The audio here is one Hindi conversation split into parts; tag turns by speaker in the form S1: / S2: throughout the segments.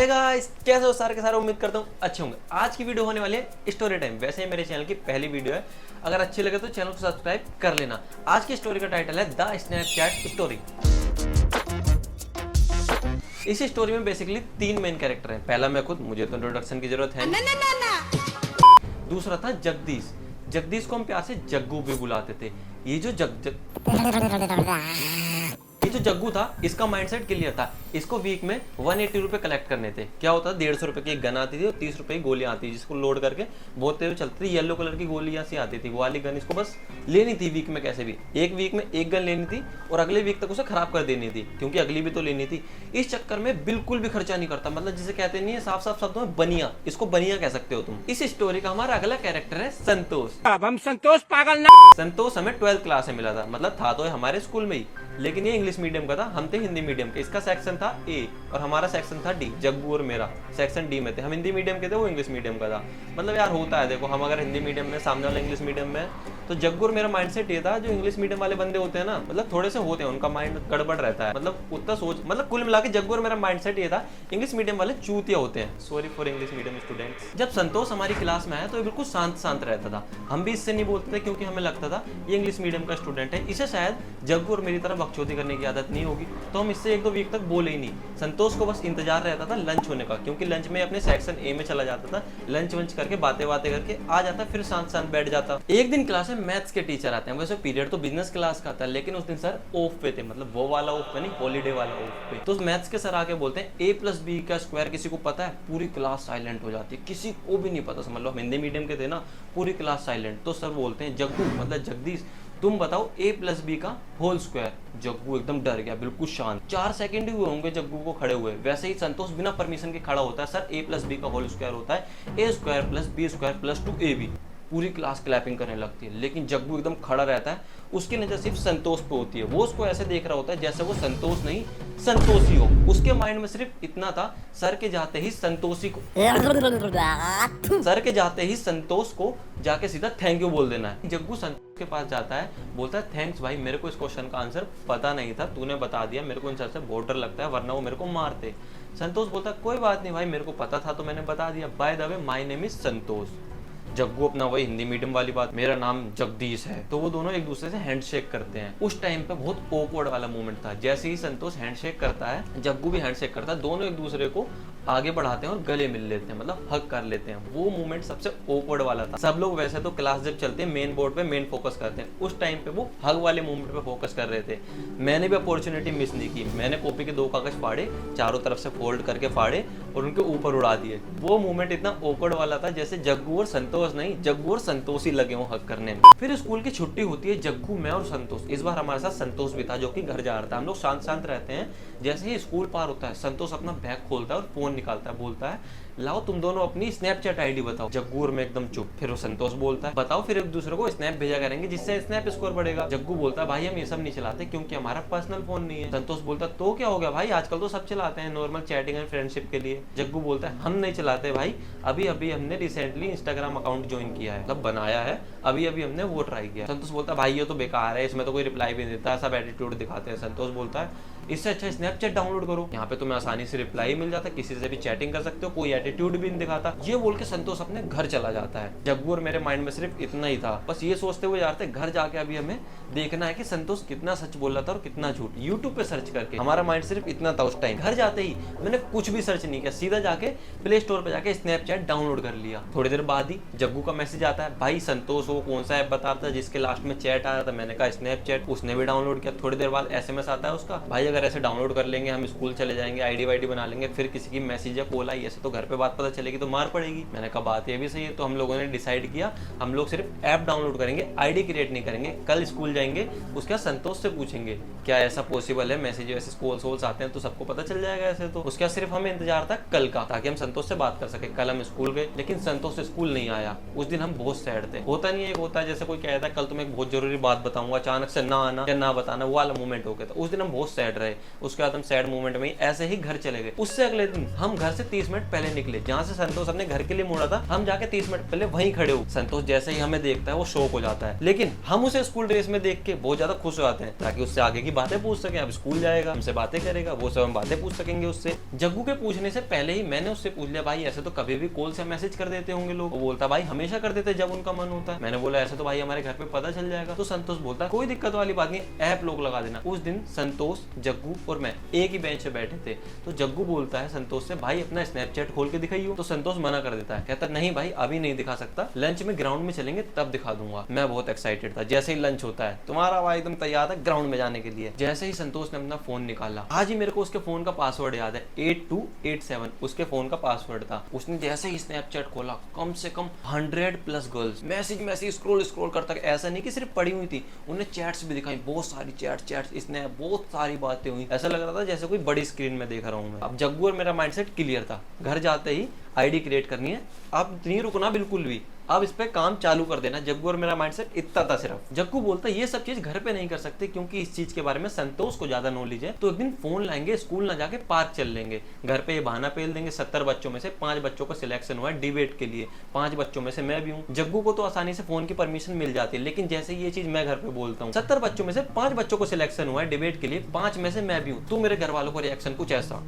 S1: हे गाइस, कैसे हो सारे के सारे। उम्मीद करता हूँ अच्छे होंगे। आज की वीडियो होने वाली है स्टोरी टाइम। वैसे ही मेरे चैनल की पहली वीडियो है, अगर अच्छी लगे तो चैनल को सब्सक्राइब कर लेना। आज की स्टोरी का टाइटल है द स्नैपचैट स्टोरी। इस स्टोरी में बेसिकली तीन मेन कैरेक्टर हैं। पहला मैं खुद, मुझे तो इंट्रोडक्शन की जरूरत है नहीं। दूसरा था जगदीश। जगदीश को हम प्यार से जग्गू भी बुलाते थे। ये जो जग्गू था, इसका माइंडसेट क्लियर था। इसको वीक में 180 रुपए कलेक्ट करने थे। क्या होता था, 150 रुपए की एक गन आती थी और 30 रुपए की गोलियां आती थी, जिसको लोड करके बहुत तेज चलती थी। येलो कलर की गोलियां सी आती थी, वो वाली गन इसको बस लेनी थी वीक में कैसे भी। एक वीक में एक गन लेनी थी और अगले वीक तक उसे खराब कर देनी थी, क्योंकि अगली भी तो लेनी थी। इस चक्कर में बिल्कुल भी खर्चा नहीं करता, मतलब जिसे कहते नहीं है साफ साफ शब्दों में बनिया। इसको बनिया कह सकते हो तुम। इस स्टोरी का हमारा अगला कैरेक्टर है संतोष।
S2: अब हम संतोष पागल ना।
S1: संतोष हमें 12th क्लास में मिला था, मतलब था तो हमारे स्कूल में ही, लेकिन ये इंग्लिश मीडियम का था, हम थे हिंदी मीडियम के। इसका सेक्शन था ए और हमारा सेक्शन था डी। जग्गू और मेरा सेक्शन डी में थे। हम हिंदी मीडियम के थे, वो इंग्लिश मीडियम का था। मतलब यार होता है, देखो हम अगर हिंदी मीडियम में, सामने वाला इंग्लिश मीडियम में, तो जग्गू और मेरा माइंडसेट ये था, जो इंग्लिश मीडियम वाले बंदे होते हैं ना, मतलब थोड़े से होते हैं, उनका माइंड गड़बड़ रहता है, मतलब उतना सोच, मतलब कुल मिला के जग्गू और मेरा माइंडसेट ये था, इंग्लिश मीडियम वाले चूतिया होते हैं। Sorry for English medium students. जब संतोष हमारी क्लास में आया तो ये बिल्कुल शांत शांत रहता था। हम भी इससे नहीं बोलते थे, क्योंकि हमें लगता था ये इंग्लिश मीडियम का स्टूडेंट है, इसे शायद जग्गू और मेरी तरह बकचोदी करने की आदत नहीं होगी, तो हम इससे 1-2 वीक तक बोले ही नहीं। संतोष को बस इंतजार रहता था लंच होने का, क्योंकि लंच में अपने सेक्शन ए में चला जाता था, लंच वंच करके बातें बातें करके आ जाता, फिर शांत शांत बैठ जाता। एक दिन क्लास में मैथ्स के टीचर आते हैं। वैसे पीरियड तो बिजनेस क्लास का था, लेकिन उस दिन सर ऑफ पे थे, मतलब वो वाला ऑफ पे नहीं, हॉलीडे वाला ऑफ पे। तो मैथ्स के सर आके बोलते हैं a+b का स्क्वायर किसी को पता है? पूरी क्लास साइलेंट हो जाती है, किसी को भी नहीं पता। समझ लो हम हिंदी मीडियम के थे ना, पूरी क्लास साइलेंट। तो सर बोलते हैं जग्गू, मतलब जगदीश, तुम बताओ a+b का होल स्क्वायर। जग्गू एकदम डर गया, बिल्कुल शांत। 4 सेकंड ही हुए होंगे जग्गू को खड़े हुए। वैसे ही संतोष बिना परमिशन के खड़ा होता है, सर a+b का होल स्क्वायर होता है a² + b² + 2ab। पूरी क्लास क्लैपिंग करने लगती है, लेकिन जग्गू एकदम खड़ा रहता है। उसकी नजर सिर्फ संतोष पे होती है। वो उसको ऐसे देख रहा होता है जैसे वो संतोष नहीं संतोषी हो। उसके माइंड में सिर्फ इतना था, सर के जाते ही संतोषी को सर के जाते ही संतोष को जाके सीधा थैंक यू बोल देना है। जग्गू संतोष के पास जाता है, बोलता है थैंक्स भाई, मेरे को इस क्वेश्चन का आंसर पता नहीं था, तूने बता दिया। मेरे को इन सर से बहुत डर लगता है, वरना वो मेरे को मारते। संतोष बोलता है कोई बात नहीं भाई, मेरे को पता था तो मैंने बता दिया। By the way my name is Santosh. Jaggu अपना वही हिंदी मीडियम वाली बात, मेरा नाम जगदीश है। तो वो दोनों एक दूसरे से हैंडशेक करते हैं। उस टाइम पे बहुत ऑकवर्ड वाला मोमेंट था। जैसे ही संतोष हैंडशेक करता है, जग्गू भी हैंडशेक करता है, दोनों एक दूसरे को आगे बढ़ाते हैं और गले मिल लेते हैं, मतलब हग कर लेते हैं। वो मोमेंट सबसे ऑकवर्ड वाला था। सब लोग वैसे तो क्लास जब चलते हैं मेन बोर्ड पे मेन फोकस करते हैं, उस टाइम पे वो हग वाले मोमेंट पे फोकस कर रहे थे। मैंने भी अपॉर्चुनिटी मिस नहीं की। मैंने कॉपी के 2 कागज फाड़े, चारों तरफ से फोल्ड करके फाड़े और उनके ऊपर उड़ा दिए। वो मोमेंट इतना ऑकवर्ड वाला था, जैसे जग्गू और संतोष नहीं, जग्गू और संतोष ही लगे हो हक करने में। फिर स्कूल की छुट्टी होती है, जग्गू, मैं और संतोष। इस बार हमारे साथ संतोष भी था, जो कि घर जा रहा था। हम लोग शांत शांत रहते हैं। जैसे ही स्कूल पार होता है, संतोष अपना बैग खोलता है और फोन निकालता है, बोलता है लाओ तुम दोनों अपनी स्नैपचैट आईडी बताओ। जग्गू और मैं एकदम चुप। फिर वो संतोष बोलता है बताओ, फिर एक दूसरे को स्नैप भेजा करेंगे, जिससे स्नैप स्कोर बढ़ेगा। जग्गू बोलता है भाई हम ये सब नहीं चलाते, क्योंकि हमारा पर्सनल फोन नहीं है। संतोष बोलता तो क्या हो गया भाई, आजकल तो सब चलाते हैं नॉर्मल चैटिंग एंड फ्रेंडशिप के लिए। जग्गू बोलता है हम नहीं चलाते भाई, अभी अभी हमने रिसेंटली इंस्टाग्राम अकाउंट ज्वाइन किया है, मतलब बनाया है, अभी अभी हमने वो ट्राई किया। संतोष बोलता है भाई ये तो बेकार है, इसमें तो कोई रिप्लाई भी नहीं देता, सब एटीट्यूड दिखाते हैं। संतोष बोलता है इससे अच्छा स्नैपचैट डाउनलोड करो, यहाँ पे तुम्हें आसानी से रिप्लाई मिल जाता है, किसी से भी चैटिंग कर सकते हो, कोई एटीट्यूड भी नहीं दिखाता। ये बोल के संतोष अपने घर चला जाता है। जग्गू और मेरे माइंड में सिर्फ इतना ही था, बस ये सोचते हुए जाते घर जाके अभी हमें देखना है कि संतोष कितना सच बोल रहा था और कितना झूठ। यूट्यूब पे सर्च करके हमारा माइंड सिर्फ इतना था उस टाइम। घर जाते ही मैंने कुछ भी सर्च नहीं किया, सीधा जाके प्ले स्टोर पे जाके स्नैपचैट डाउनलोड कर लिया। थोड़ी देर बाद ही जग्गू का मैसेज आता है, भाई संतोष वो कौन सा ऐप बता रहा था जिसके लास्ट में चैट आया था? मैंने कहा स्नैपचैट। उसने भी डाउनलोड किया। थोड़ी देर बाद SMS आता है उसका, भाई अगर ऐसे डाउनलोड कर लेंगे, हम स्कूल चले जाएंगे, आईडी वाईडी बना लेंगे, फिर किसी की मैसेज या कॉल आई, ऐसे तो घर पे बात पता चलेगी तो मार पड़ेगी। मैंने कहा बात ये भी सही है। तो हम लोगों ने डिसाइड किया हम लोग सिर्फ ऐप डाउनलोड करेंगे, आईडी क्रिएट नहीं करेंगे। कल स्कूल जाएंगे, उसके बाद संतोष से पूछेंगे क्या ऐसा पॉसिबल है, मैसेज वैसे कॉल्स वॉल्स आते हैं तो सबको पता चल जाएगा ऐसे तो। उसके बाद सिर्फ हमें इंतजार था कल का, ताकि हम संतोष से बात कर सके। कल हम स्कूल गए, लेकिन संतोष स्कूल नहीं आया। उस दिन हम बहुत सैड थे। होता नहीं है, एक होता है जैसे कोई कहता है कल तुम्हें एक बहुत जरूरी बात बताऊंगा, अचानक से ना आना या ना बताना, वो वाला मोमेंट हो गया था। उस दिन हम बहुत सैड रहे रहे। उसके बाद हम सैड मोमेंट में ही ऐसे ही घर चले गए। उससे अगले दिन हम घर से 30 मिनट पहले निकले, जहाँ से संतोष अपने घर के लिए मुड़ा था, हम जाके 30 मिनट पहले वहीं खड़े हो। संतोष जैसे ही हमें देखता है वो शॉक हो जाता है, लेकिन हम उसे स्कूल ड्रेस में देख के बहुत ज्यादा खुश हो जाते हैं ताकि उससे आगे की बातें पूछ सके। अब स्कूल जाएगा, हमसे बातें करेगा, वो सब हम बातें पूछ सकेंगे उससे। जग्गू के पूछने से पहले ही मैंने उससे पूछ लिया, भाई ऐसे तो कभी भी कॉल से मैसेज कर देते होंगे लोग। वो बोलता भाई हमेशा कर देते जब उनका मन होता है। मैंने बोला ऐसे तो भाई हमारे घर पे पता चल जाएगा। तो संतोष बोलता कोई दिक्कत वाली बात नहीं, ऐप लोग लगा देना। उस दिन संतोष, जग्गू और मैं एक ही बेंच पे बैठे थे। तो जग्गू बोलता है संतोष से, भाई अपना स्नैपचैट खोल के दिखाइयो। तो संतोष मना कर देता है, कहता नहीं भाई अभी नहीं दिखा सकता, लंच में ग्राउंड में चलेंगे तब दिखा दूंगा। मैं बहुत एक्साइटेड था। जैसे ही लंच होता है, तुम्हारा भाई एकदम तैयार था ग्राउंड में जाने के लिए। जैसे ही संतोष ने अपना फोन निकाला, आज ही मेरे को उसके फोन का पासवर्ड याद है, 8287 उसके फोन का पासवर्ड था। उसने जैसे ही स्नैपचैट खोला, कम से कम 100+ गर्ल्स मैसेज स्क्रॉल करता। ऐसा नहीं कि सिर्फ पड़ी हुई थी, उन्हें चैट्स भी दिखाई, बहुत सारी चैट्स, इसने बहुत सारी बातें हुई। ऐसा लग रहा था जैसे कोई बड़ी स्क्रीन में देख रहा हूँ मैं। अब जग्गू और मेरा माइंडसेट क्लियर था, घर जाते ही आईडी क्रिएट करनी है, अब नहीं रुकना बिल्कुल भी, अब इस पे काम चालू कर देना। जग्गू और मेरा माइंडसेट इतना था सिर्फ। जग्गू बोलता ये सब चीज घर पे नहीं कर सकते क्योंकि इस चीज के बारे में संतोष को ज्यादा नॉलेज है, तो एक दिन फोन लाएंगे, स्कूल ना जाके पार्क चल लेंगे। घर पे ये बहाना पेल देंगे, 70 बच्चों में से 5 बच्चों का सिलेक्शन हुआ है डिबेट के लिए, 5 बच्चों में से मैं भी हूँ। जग्गू को तो आसानी से फोन की परमिशन मिल जाती है, लेकिन जैसे ये चीज मैं घर पे बोलता हूँ, 70 बच्चों में से 5 बच्चों को सिलेक्शन हुआ है डिबेट के लिए, 5 में से मैं भी हूँ, तो मेरे घर वालों को रिएक्शन कुछ ऐसा।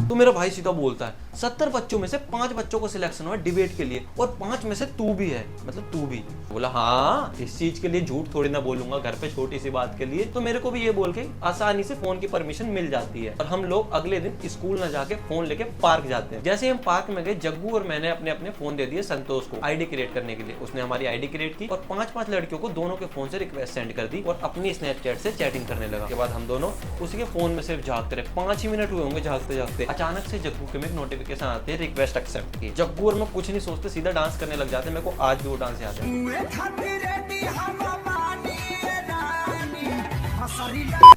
S1: तो मेरा भाई सीधा बोलता है 70 बच्चों में से 5 बच्चों को सिलेक्शन हुआ डिबेट के लिए और 5 में से तू भी है, मतलब तू भी। बोला हाँ, इस चीज के लिए झूठ थोड़ी ना बोलूंगा घर पे छोटी सी बात के लिए। तो मेरे को भी ये बोल के आसानी से फोन की परमिशन मिल जाती है और हम लोग अगले दिन स्कूल ना जाके फोन लेके पार्क जाते हैं। जैसे हम पार्क में गए, जग्गू और मैंने अपने अपने फोन दे दिए संतोष को आईडी क्रिएट करने के लिए। उसने हमारी आईडी क्रिएट की और 5-5 लड़कियों को दोनों के फोन से रिक्वेस्ट सेंड कर दी और अपनी स्नैपचैट से चैटिंग करने लगा। के बाद हम दोनों उसी के फोन में सिर्फ झाँकते रहे, 5 ही मिनट हुए होंगे झाँकते झाँकते। अचानक से जग्गू के में एक नोटिफिकेशन आते हैं, रिक्वेस्ट एक्सेप्ट की। जग्गू और मैं कुछ नहीं सोचते सीधा डांस करने लग जाते। मेरे को आज भी वो डांस याद है।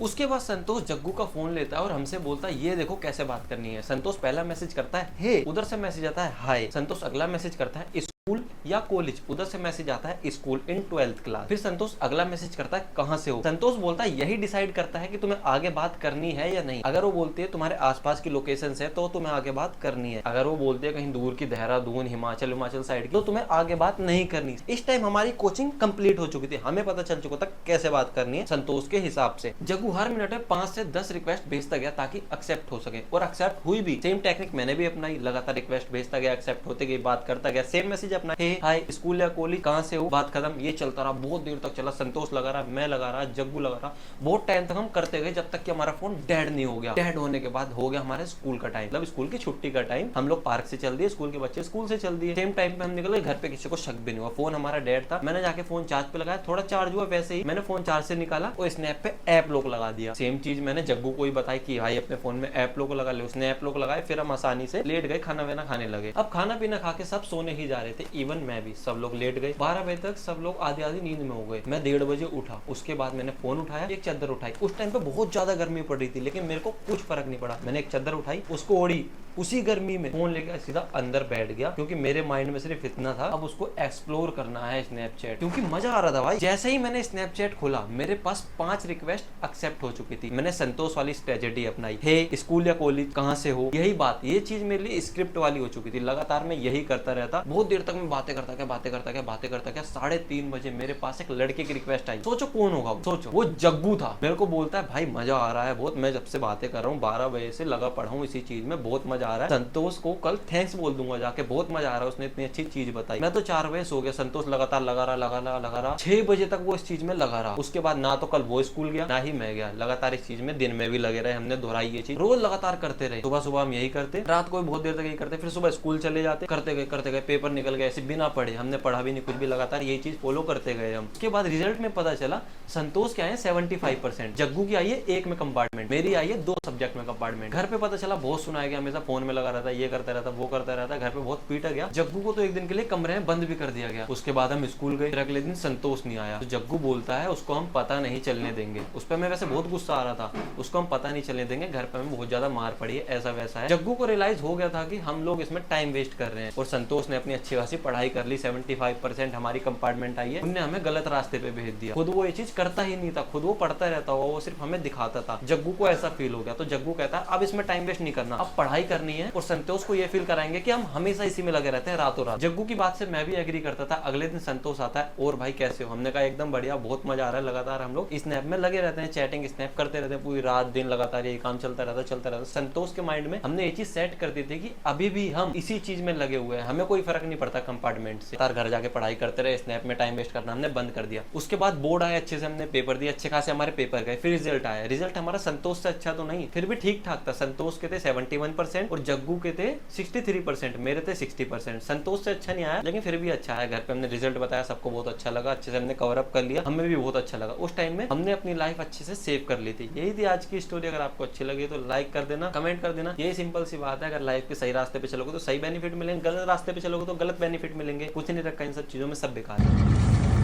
S1: उसके बाद संतोष जग्गू का फोन लेता है और हमसे बोलता है ये देखो कैसे बात करनी है। संतोष पहला मैसेज करता है हे, उधर से मैसेज आता है हाय। संतोष अगला मैसेज करता है स्कूल या कॉलेज, उधर से मैसेज आता है स्कूल इन 12th क्लास। फिर संतोष अगला मैसेज करता है कहां से हो। संतोष बोलता है यही डिसाइड करता है कि तुम्हें आगे बात करनी है या नहीं। अगर वो बोलती है तुम्हारे आसपास की लोकेशन है तो तुम्हें आगे बात करनी है, अगर वो बोलती है कहीं दूर की देहरादून हिमाचल साइड की, तो तुम्हें आगे बात नहीं करनी। इस टाइम हमारी कोचिंग कंप्लीट हो चुकी थी, हमें पता चल चुका था कैसे बात करनी है संतोष के हिसाब से। जग्गू हर मिनट में 5 से 10 रिक्वेस्ट भेजता गया ताकि एक्सेप्ट हो सके और एक्सेप्ट हुई भी। सेम टेक्निक मैंने भी अपनाई, लगातार रिक्वेस्ट भेजता गया, एक्सेप्ट होते गई, बात करता गया, सेम मैसेज अपना हे हाय स्कूल या कॉलेज कहां से हो, बात खत्म। ये चलता रहा, बहुत देर तक चला। संतोष लगा रहा, मैं लगा रहा, जग्गू लगा रहा, बहुत टाइम तक हम करते गए जब तक कि हमारा फोन डेड नहीं हो गया। डेड होने के बाद हो गया हमारे स्कूल का टाइम, मतलब स्कूल की छुट्टी का टाइम। हम लोग पार्क से चल दिए, स्कूल के बच्चे स्कूल से चल दिए। सेम टाइम पे हम निकल गए, घर पे किसी को शक भी नहीं हुआ। फोन हमारा डेड था, मैंने जाके फोन चार्ज पे लगाया, थोड़ा चार्ज हुआ, वैसे ही मैंने फोन चार्ज से निकाला और स्नैप पे ऐप लॉक लगा दिया। सेम चीज मैंने जग्गू को ही बताई कि भाई अपने फोन में ऐप लॉक लगा ले। उसने ऐप लॉक लगाए, फिर हम आसानी से लेट गए, खाना वाना खाने लगे। अब खाना पीना खा के सब सोने ही जा रहे थे, इवन मैं भी। सब लोग लेट गए, 12 बजे तक सब लोग आधी नींद में हो गए। मैं 1:30 बजे उठा, उसके बाद मैंने फोन उठाया, एक चादर उठाई। उस टाइम पे बहुत ज्यादा गर्मी पड़ रही थी, लेकिन मेरे को कुछ फर्क नहीं पड़ा। मैंने एक चादर उठाई, उसको ओढ़ी, उसी गर्मी में फोन लेकर सीधा अंदर बैठ गया, क्योंकि मेरे माइंड में सिर्फ इतना था अब उसको एक्सप्लोर करना है स्नैपचैट, क्योंकि मजा आ रहा था भाई। जैसे ही मैंने स्नैपचैट खोला, मेरे पास 5 रिक्वेस्ट एक्सेप्ट हो चुकी थी। मैंने संतोष वाली स्ट्रेटेजी अपनाई, हे स्कूल या कॉलेज कहां से हो, यही बात, ये चीज मेरे लिए स्क्रिप्ट वाली हो चुकी थी। लगातार मैं यही करता रहता, बहुत देर तक मैं बातें करता गया। 3:30 बजे मेरे पास एक लड़के की रिक्वेस्ट आई। सोचो कौन होगा, सोचो वो जग्गू था। मेरे को बोलता है भाई मजा आ रहा है बहुत, मैं जब से बातें कर रहा हूँ 12 बजे से लगा पड़ा हूँ इसी चीज में, बहुत मजा आ रहा है। संतोष को कल थैंक्स बोल दूंगा जाके, बहुत मजा आ रहा है, उसने इतनी अच्छी चीज बताई। मैं तो 4 बजे सो गया, संतोष लगातार लगा रहा 6 बजे तक वो इस चीज में लगा रहा। उसके बाद ना तो कल वो स्कूल गया ना ही मैं गया, लगातार इस चीज में दिन में भी लगे रहे। हमने दोहराई ये चीज, रोज लगातार करते रहे। सुबह हम यही करते, रात को बहुत देर तक यही करते, फिर सुबह स्कूल चले जाते, करते गए, पेपर निकल गए, ऐसे बिना पढ़े। हमने पढ़ा भी नहीं कुछ भी, लगातार यही चीज फॉलो करते गए हम। उसके बाद रिजल्ट में पता चला संतोष के आए 75%, जग्गू की आई है 1 में कंपार्टमेंट, मेरी आई है 2 सब्जेक्ट में कंपार्टमेंट। घर पे पता चला बहुत सुनाया गया, हमेशा फोन में लगा रहता है, ये करता रहता, वो करता रहता, घर पे बहुत पीटा गया। जग्गू को तो एक दिन के लिए कमरे में बंद भी कर दिया गया। उसके बाद हम स्कूल गए, फिर अगले दिन संतोष नहीं आया। तो जग्गू बोलता है उसको हम पता नहीं चलने देंगे। उस पर मैं वैसे बहुत गुस्सा आ रहा था, उसको हम पता नहीं चलने देंगे, घर पे हमें बहुत ज्यादा मार पड़ी है, ऐसा वैसा है। जग्गू को रियलाइज हो गया था कि हम लोग इसमें टाइम वेस्ट कर रहे हैं। और संतोष ने अपनी अच्छी खासी पढ़ाई कर ली, 75% हमारी कंपार्टमेंट आई है, उनने हमें गलत रास्ते पे भेज दिया। खुद वो ये चीज करता ही नहीं था, खुद वो पढ़ता रहता हुआ, वो सिर्फ हमें दिखाता था। जग्गू को ऐसा फील हो गया, तो जग्गू कहता है अब इसमें टाइम वेस्ट नहीं करना, अब पढ़ाई करनी है। और संतोष को ये फील कराएंगे कि हम हमेशा इसी में लगे रहते हैं रातों रात। जग्गू की बात से मैं भी एग्री करता था। अगले दिन संतोष आता है, और भाई कैसे हो? हमने कहा एकदम बढ़िया, बहुत मजा आ रहा है, लगातार हम लोग स्नैप में लगे रहते हैं, चैटिंग स्नैप करते रहते हैं, पूरी रात दिन लगातार ये काम चलता रहता। संतोष के माइंड में हमने ये चीज सेट कर दी थी कि अभी भी हम इसी चीज में लगे हुए हैं, हमें कोई फर्क नहीं पड़ता कंपार्टमेंट से, तार घर जाके पढ़ाई करते रहे, स्नैप में टाइम वेस्ट करना हमने बंद कर दिया। उसके बाद बोर्ड आया, अच्छे से हमने पेपर दिए, अच्छे खासे हमारे पेपर गए। फिर रिजल्ट आया, रिजल्ट हमारा संतोष से अच्छा तो नहीं, फिर भी ठीक ठाक था। संतोष के थे 71% और जग्गू के थे 63%, मेरे थे 60%। संतोष से अच्छा नहीं आया लेकिन फिर भी अच्छा आया। घर पे हमने रिजल्ट बताया, सबको बहुत अच्छा लगा, अच्छे से हमने कवर अप कर लिया, हमें भी बहुत अच्छा लगा। उस टाइम में हमने अपनी लाइफ अच्छे से सेव कर ली थी। यही थी आज की स्टोरी। अगर आपको अच्छी लगी तो लाइक कर देना, कमेंट कर देना। यही सिंपल सी बात है। अगर लाइफ के सही रास्ते पे चलोगे तो सही बेनिफिट मिलेंगे, गलत रास्ते पे चलोगे तो गलत बेनिफिट मिलेंगे। कुछ नहीं रखा इन सब चीजों में, सब बेकार है।